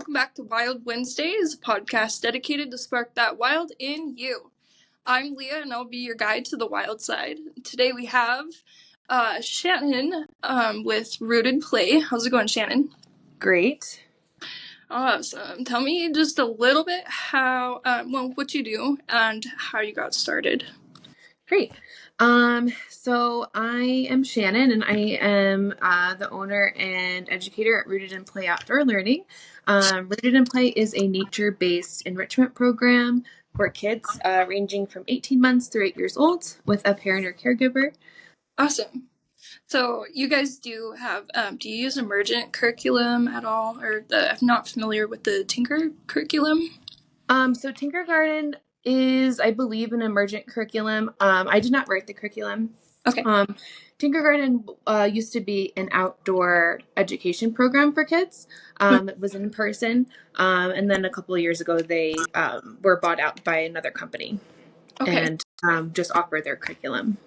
welcome back to Wild Wednesdays, a podcast dedicated to spark that wild in you. I'm Leah, and I'll be your guide to the wild side. Today we have Shannon with Rooted Play. How's it going, Shannon? Great. Awesome. Tell me just a little bit how, what you do and how you got started. Great. So I am Shannon, and I am the owner and educator at Rooted in Play Outdoor Learning. Rooted in Play is a nature-based enrichment program for kids ranging from 18 months through 8 years old with a parent or caregiver. Awesome. So you guys do have, do you use emergent curriculum at all? Or I'm not familiar with the Tinker curriculum. So Tinker Garden is, I believe, an emergent curriculum. I did not write the curriculum. Okay. Tinker Garden used to be an outdoor education program for kids. It was in person. And then a couple of years ago, they were bought out by another company and just offer their curriculum.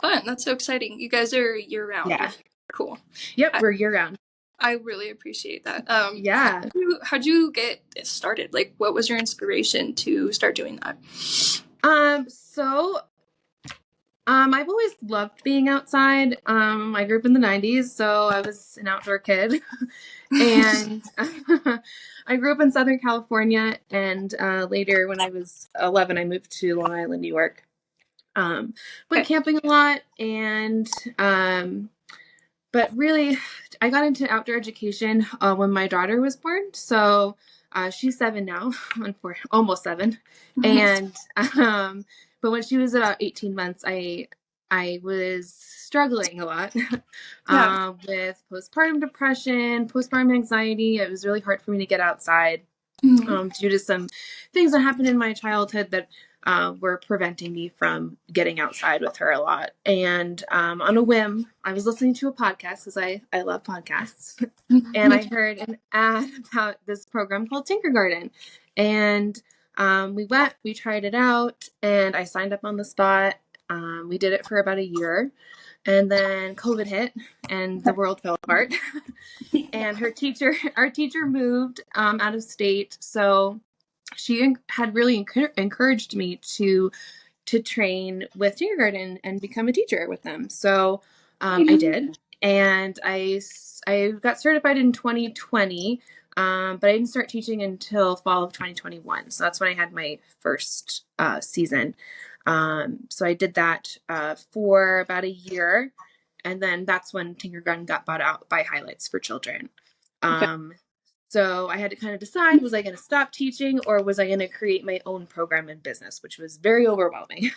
Fun. That's so exciting. You guys are year-round. Yeah. Cool. Yep, we're year-round. I really appreciate that. Yeah. How'd you get started? Like, what was your inspiration to start doing that? I've always loved being outside. I grew up in the 90s, so I was an outdoor kid. And I grew up in Southern California, and later when I was 11, I moved to Long Island, New York. Went camping a lot, and but really, I got into outdoor education when my daughter was born. So she's 7 now, almost 7. And but when she was about 18 months, I was struggling a lot with postpartum depression, postpartum anxiety. It was really hard for me to get outside due to some things that happened in my childhood that were preventing me from getting outside with her a lot. And on a whim, I was listening to a podcast because I love podcasts. And I heard an ad about this program called Tinker Garden. And we tried it out, and I signed up on the spot. We did it for about a year. And then COVID hit and the world fell apart. And our teacher moved out of state. So she had really encouraged me to train with Tinker Garden and become a teacher with them. So I did. And I got certified in 2020, but I didn't start teaching until fall of 2021. So that's when I had my first season. So I did that for about a year. And then that's when Tinker Garden got bought out by Highlights for Children. So I had to kind of decide, was I going to stop teaching or was I going to create my own program and business, which was very overwhelming.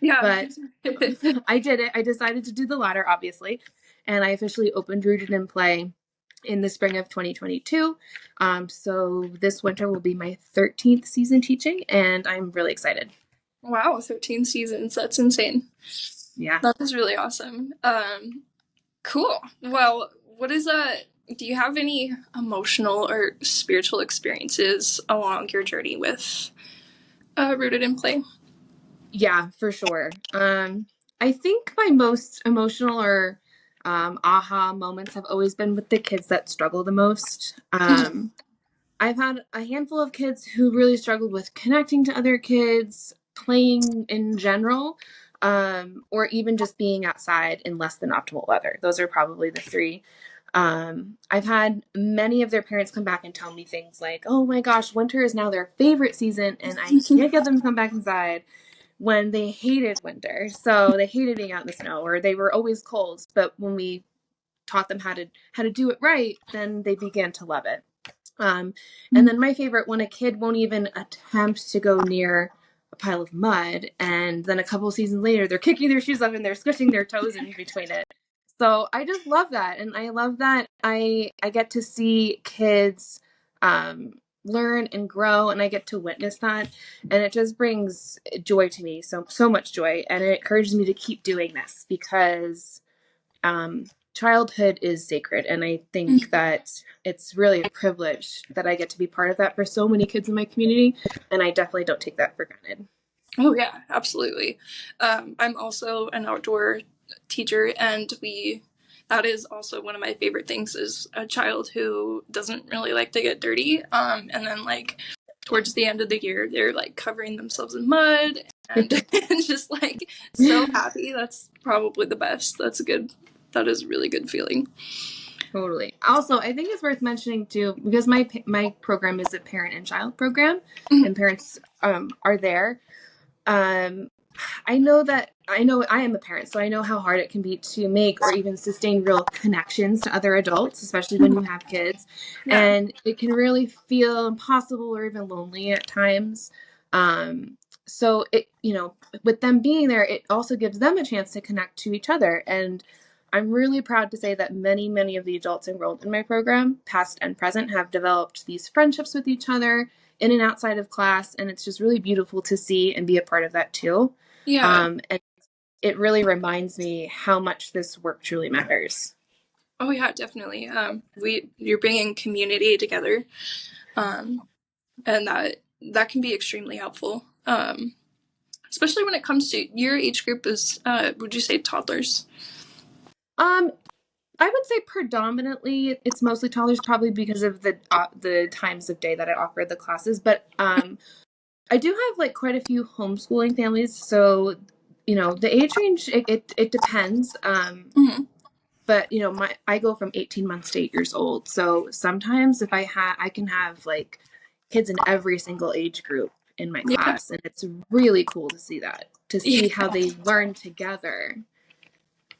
Yeah. But I did it. I decided to do the latter, obviously. And I officially opened Rooted in Play in the spring of 2022. So this winter will be my 13th season teaching, and I'm really excited. Wow, 13 seasons. That's insane. Yeah. That is really awesome. Cool. Well, do you have any emotional or spiritual experiences along your journey with Rooted in Play? Yeah, for sure. I think my most emotional or aha moments have always been with the kids that struggle the most. I've had a handful of kids who really struggled with connecting to other kids, playing in general, or even just being outside in less than optimal weather. Those are probably the three. I've had many of their parents come back and tell me things like, oh my gosh, winter is now their favorite season and I can't get them to come back inside, when they hated winter. So they hated being out in the snow, or they were always cold. But when we taught them how to do it right, then they began to love it. And then my favorite, when a kid won't even attempt to go near a pile of mud, and then a couple seasons later, they're kicking their shoes up and they're squishing their toes in between it. So I just love that. And I love that I get to see kids learn and grow, and I get to witness that. And it just brings joy to me, so much joy. And it encourages me to keep doing this because childhood is sacred. And I think that it's really a privilege that I get to be part of that for so many kids in my community. And I definitely don't take that for granted. Oh, yeah, absolutely. I'm also an outdoor teacher, and we that is also one of my favorite things, is a child who doesn't really like to get dirty. And then like towards the end of the year, they're like covering themselves in mud and just like so happy. That's probably the best. That is a really good feeling. Totally. Also, I think it's worth mentioning too, because my program is a parent and child program, and parents are there. I know I am a parent, so I know how hard it can be to make or even sustain real connections to other adults, especially when you have kids. Yeah. And it can really feel impossible or even lonely at times. So with them being there, it also gives them a chance to connect to each other. And I'm really proud to say that many, many of the adults enrolled in my program, past and present, have developed these friendships with each other in and outside of class. And it's just really beautiful to see and be a part of that too. Yeah. And it really reminds me how much this work truly matters. Oh yeah, definitely. You're bringing community together, and that can be extremely helpful. Especially when it comes to your age group is, would you say toddlers? I would say predominantly it's mostly toddlers, probably because of the times of day that I offer the classes. But I do have like quite a few homeschooling families, so the age range it depends. But I go from 18 months to 8 years old, so sometimes if I can have like kids in every single age group in my class, and it's really cool to see how they learn together.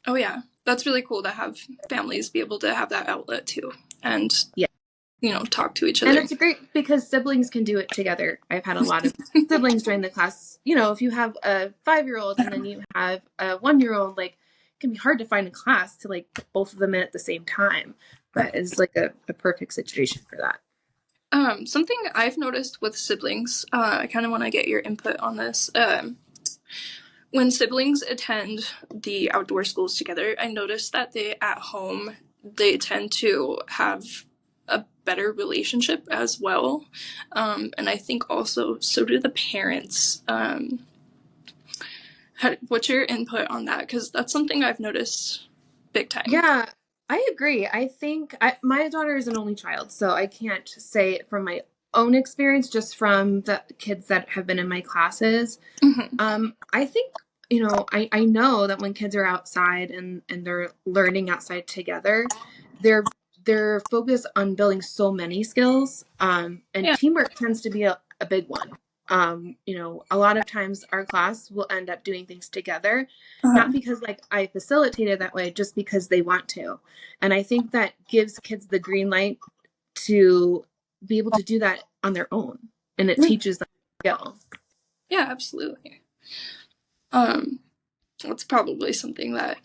Oh yeah, that's really cool to have families be able to have that outlet too, and talk to each other. And it's great because siblings can do it together. I've had a lot of siblings join the class. If you have a 5-year-old and then you have a 1-year-old, like it can be hard to find a class to like put both of them in at the same time. But it's like a perfect situation for that. Something I've noticed with siblings, I kind of want to get your input on this. When siblings attend the outdoor schools together, I notice that at home they tend to have a better relationship as well. And I think also so do the parents. What's your input on that? Because that's something I've noticed big time. Yeah, I agree. I think my daughter is an only child, so I can't say it from my own experience, just from the kids that have been in my classes. I think, I know that when kids are outside and they're learning outside together, they're focused on building so many skills, and teamwork tends to be a big one. A lot of times our class will end up doing things together, not because like I facilitated that way, just because they want to. And I think that gives kids the green light to be able to do that on their own, and it teaches them skill. Yeah, absolutely. It's probably something that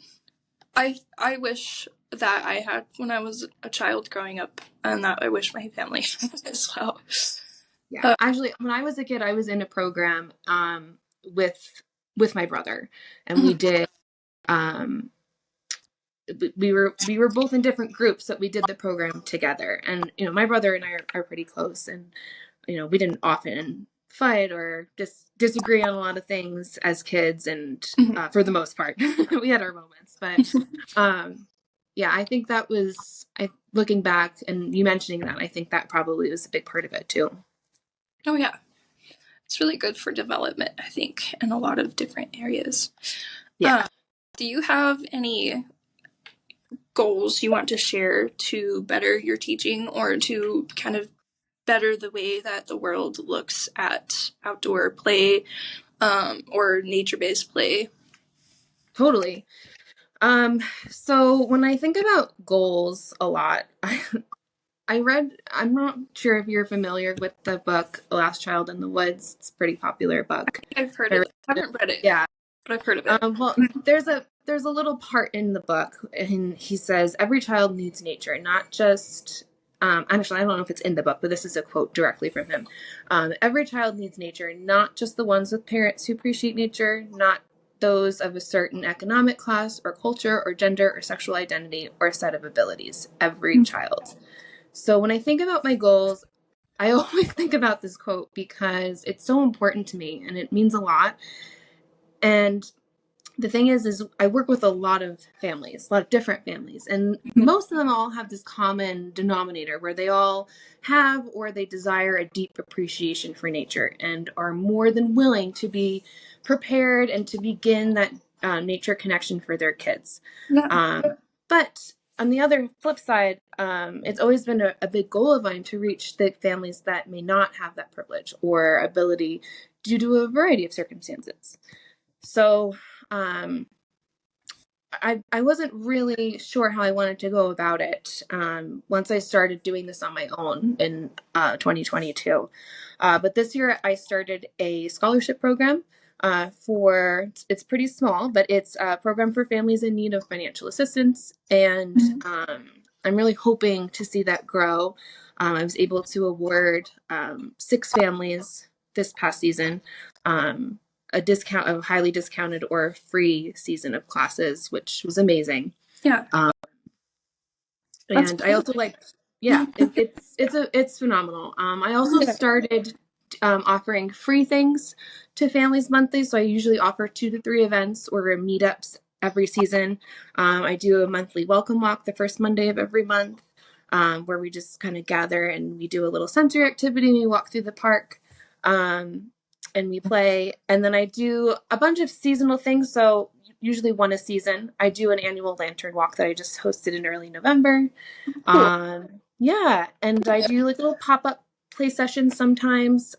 I wish that I had when I was a child growing up, and that I wish my family had as well. Yeah, actually, when I was a kid, I was in a program with my brother, and we did. We were both in different groups, but we did the program together. And my brother and I are pretty close, and we didn't often fight or just disagree on a lot of things as kids, and for the most part we had our moments. But yeah, I think that was, looking back and you mentioning that, I think that probably was a big part of it too. Oh yeah, it's really good for development, I think, in a lot of different areas. Yeah. Do you have any goals you want to share to better your teaching, or to kind of better the way that the world looks at outdoor play, or nature-based play? Totally. So when I think about goals a lot, I'm not sure if you're familiar with the book The Last Child in the Woods. It's a pretty popular book. I've heard of it. I haven't read it. Yeah. But I've heard of it. Well, there's a little part in the book, and he says every child needs nature, not just. Actually, I don't know if it's in the book, but this is a quote directly from him. Every child needs nature, not just the ones with parents who appreciate nature, not those of a certain economic class or culture or gender or sexual identity or set of abilities. Every child. So when I think about my goals, I always think about this quote because it's so important to me and it means a lot. And the thing is I work with a lot of families, a lot of different families, and Mhm. most of them all have this common denominator where they all have or they desire a deep appreciation for nature and are more than willing to be prepared and to begin that nature connection for their kids. Yeah. But on the other flip side, it's always been a big goal of mine to reach the families that may not have that privilege or ability due to a variety of circumstances. So, I wasn't really sure how I wanted to go about it once I started doing this on my own in 2022. But this year I started a scholarship program it's pretty small, but it's a program for families in need of financial assistance. And Mhm. I'm really hoping to see that grow. I was able to award 6 families this past season. A discount of highly discounted or free season of classes, which was amazing. Yeah. Um, That's and I cool. also yeah, it's phenomenal. I also Yeah. started offering free things to families monthly. So I usually offer 2 to 3 events or meetups every season. I do a monthly welcome walk the first Monday of every month, where we just kind of gather and we do a little sensory activity and we walk through the park. And we play. And then I do a bunch of seasonal things. So usually one a season. I do an annual lantern walk that I just hosted in early November. Cool. Yeah, and I do like little pop-up play sessions sometimes,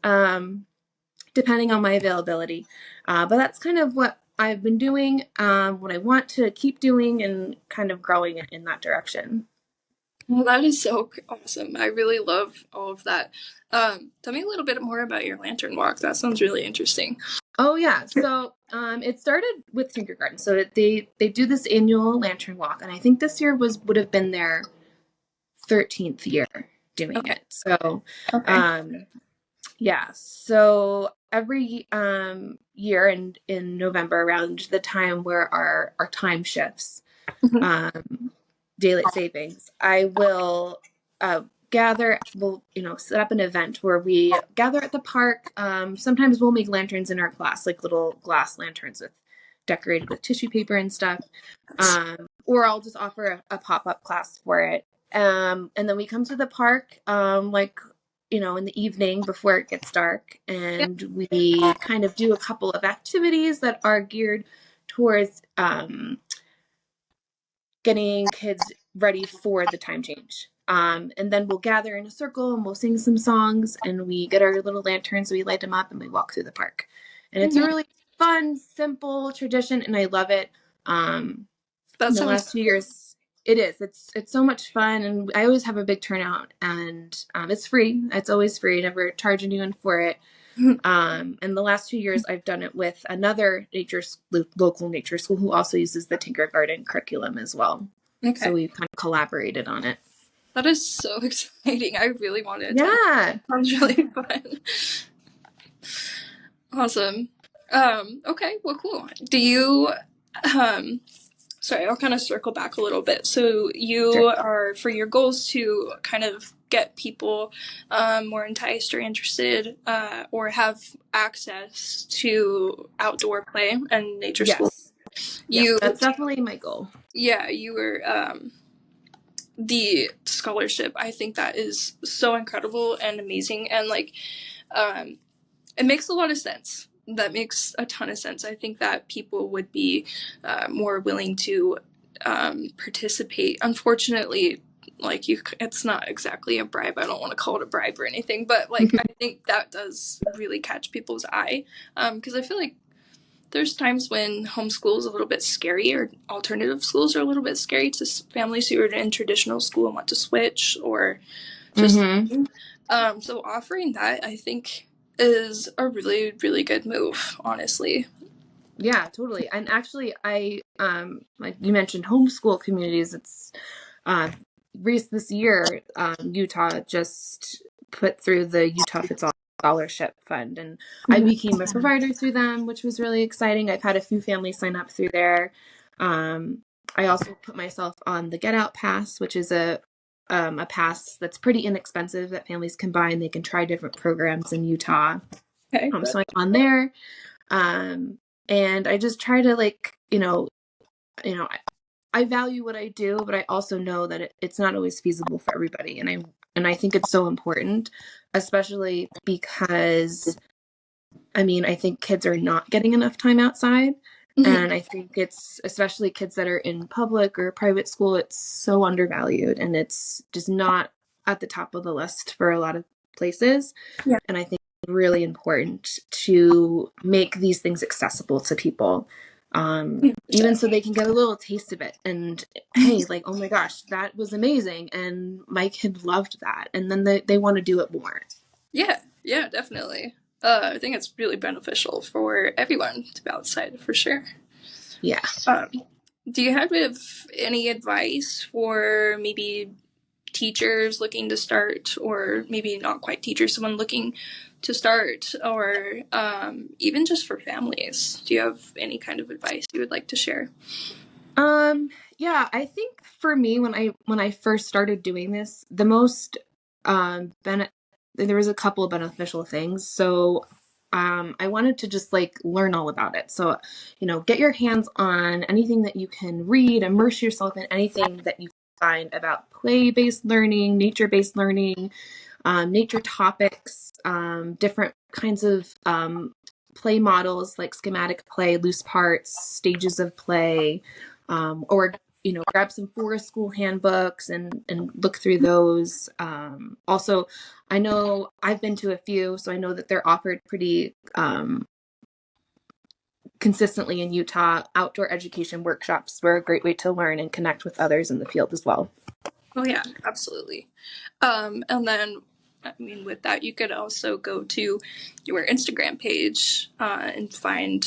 depending on my availability. But that's kind of what I've been doing, what I want to keep doing and kind of growing it in that direction. Well, that is so awesome. I really love all of that. Tell me a little bit more about your lantern walk. That sounds really interesting. Oh yeah, so it started with kindergarten. So they do this annual lantern walk, and I think this year would have been their 13th year doing Okay. it. So Okay. um, yeah, so every year in November, around the time where our time shifts, Mhm. um, daylight savings, I will we'll set up an event where we gather at the park. Sometimes we'll make lanterns in our class, like little glass lanterns decorated with tissue paper and stuff. Or I'll just offer a pop-up class for it. And then we come to the park, in the evening before it gets dark, Yeah. and we kind of do a couple of activities that are geared towards getting kids ready for the time change. And then we'll gather in a circle and we'll sing some songs and we get our little lanterns, we light them up and we walk through the park. And it's a Mhm. really fun, simple tradition and I love it. That In the sounds last 2 years, it is. It's so much fun and I always have a big turnout and it's free. It's always free. I never charge anyone for it. And the last 2 years, I've done it with another local nature school who also uses the Tinker Garden curriculum as well. So okay. we've kind of collaborated on it. That is so exciting. I really want to attend. Yeah. Sounds really fun. Awesome. Okay, well, cool. Do you, um, sorry, I'll kind of circle back a little bit. So Sure. you are, for your goals to kind of get people more enticed or interested or have access to outdoor play and nature school. Yes. Yeah. You, That's definitely my goal. yeah, you were, the scholarship, I think that is so incredible and amazing. And like, um, it makes a lot of sense. That makes a ton of sense. I think that people would be more willing to participate. Unfortunately, like it's not exactly a bribe. I don't want to call it a bribe or anything, but like I think that does really catch people's eye because I feel like there's times when homeschool is a little bit scary or alternative schools are a little bit scary to families who are in traditional school and want to switch or just Mm-hmm. so offering that I think is a really really good move, honestly. Yeah, totally. And actually, like you mentioned, homeschool communities. It's uh, this year, Utah just put through the Utah Fits All Scholarship Fund, and I Mhm. became a provider through them, which was really exciting. I've had a few families sign up through there. Um, I also put myself on the Get Out Pass, which is a pass that's pretty inexpensive that families can buy, and they can try different programs in Utah. Okay. So I'm on there. Um, And I just try to I value what I do, but I also know that it's not always feasible for everybody. And I think it's so important, especially because I think kids are not getting enough time outside. Mhm. And I think it's especially kids that are in public or private school, it's so undervalued and it's just not at the top of the list for a lot of places. Yeah, And I think it's really important to make these things accessible to people, yeah, for sure. even so they can get a little taste of it. And hey, like, oh my gosh, that was amazing. And my kid loved that. And then they want to do it more. Yeah, yeah, definitely. I think it's really beneficial for everyone to be outside for sure. Yeah. Um, do you have any advice for maybe teachers looking to start, or maybe not quite teachers, someone looking to start, or even just for families? Do you have any kind of advice you would like to share? Yeah, I think for me when I first started doing this, the most there was a couple of beneficial things. So I wanted to just like learn all about it. So, get your hands on anything that you can read, immerse yourself in anything that you find about play-based learning, nature-based learning, nature topics, different kinds of play models like schematic play, loose parts, stages of play, or grab some forest school handbooks and look through those. Also, I know I've been to a few, so I know that they're offered pretty consistently in Utah. Outdoor education workshops were a great way to learn and connect with others in the field as well. Oh yeah, absolutely. And then, I mean, with that, you could also go to your Instagram page and find.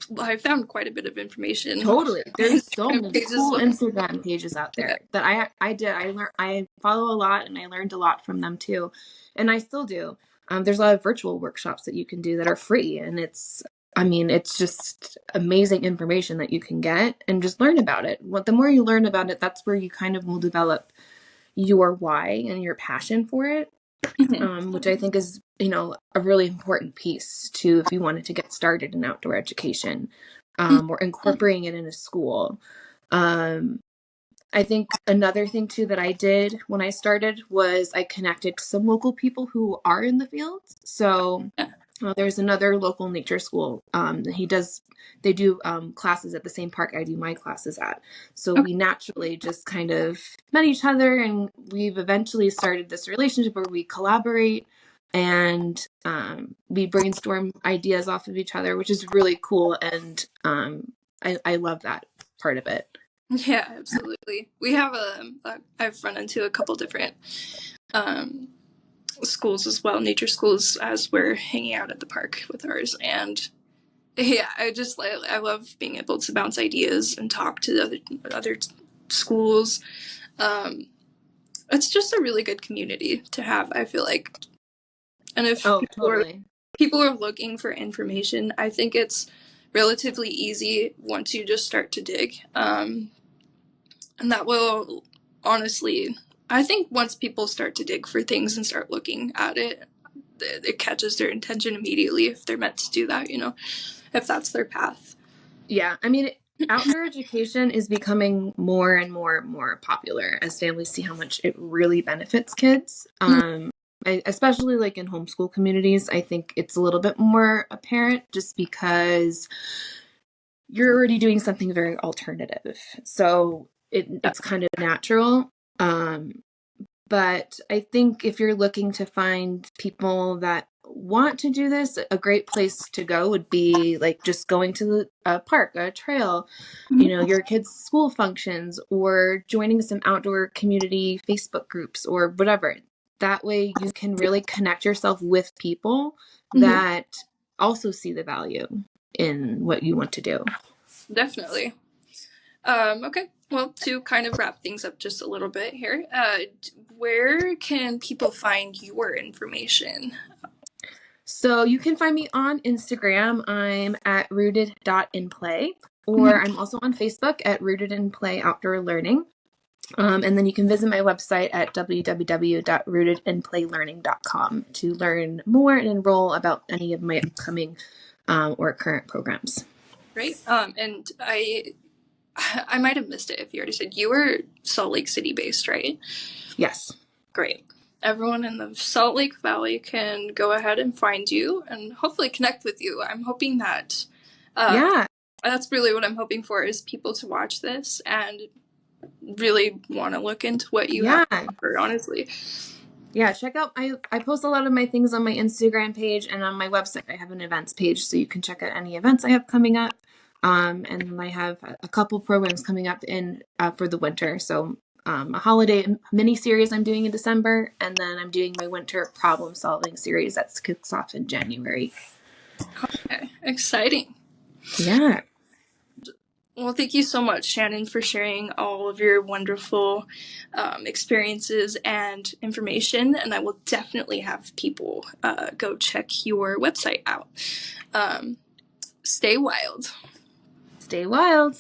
Well, I found quite a bit of information on Totally. There's so Instagram many pages. cool Instagram pages out Yeah. there that I follow a lot and I learned a lot from them too. And I still do. There's a lot of virtual workshops that you can do that are free and it's just amazing information that you can get and just learn about it. The more you learn about it, that's where you kind of will develop your why and your passion for it, Mhm. which I think is, a really important piece to if you wanted to get started in outdoor education, or incorporating it in a school. Um, I think another thing too that I did when I started was I connected to some local people who are in the fields. So Yeah. there's another local nature school. They do classes at the same park I do my classes at. So Okay. we naturally just kind of met each other and we've eventually started this relationship where we collaborate and we brainstorm ideas off of each other, which is really cool. And I love that part of it. Yeah, absolutely. We have I've run into a couple different um, schools as well, nature schools, as we're hanging out at the park with ours. And yeah, I love being able to bounce ideas and talk to the other schools. Um, it's just a really good community to have, I feel like. And if Oh, totally. people are looking for information, I think it's relatively easy once you just start to dig. And that will honestly, I think once people start to dig for things and start looking at it, it catches their attention immediately if they're meant to do that, if that's their path. Yeah, outdoor education is becoming more and more and more popular as families see how much it really benefits kids. Especially like in homeschool communities, I think it's a little bit more apparent just because you're already doing something very alternative. So it's kind of natural. But I think if you're looking to find people that want to do this, a great place to go would be like just going to a park, a trail, your kids' school functions, or joining some outdoor community Facebook groups or whatever. That way you can really connect yourself with people Mm-hmm. that also see the value in what you want to do. Definitely. Okay, well, to kind of wrap things up just a little bit here, where can people find your information? So you can find me on Instagram. I'm at rooted.inplay, or Mhm. I'm also on Facebook at Rooted in Play Outdoor Learning. And then you can visit my website at www.rootedinplaylearning.com to learn more and enroll about any of my upcoming or current programs. Great. And I might have missed it if you already said you were Salt Lake City based, right? Yes. Great. Everyone in the Salt Lake Valley can go ahead and find you and hopefully connect with you. I'm hoping that Yeah. that's really what I'm hoping for, is people to watch this and really want to look into what you have to offer, honestly. Yeah, check out, I post a lot of my things on my Instagram page, and on my website I have an events page, so you can check out any events I have coming up. And I have a couple programs coming up in for the winter. So a holiday mini series I'm doing in December, and then I'm doing my winter problem solving series that kicks off in January. Okay, exciting. Yeah. Well, thank you so much, Shannon, for sharing all of your wonderful experiences and information. And I will definitely have people go check your website out. Stay wild. Stay wild.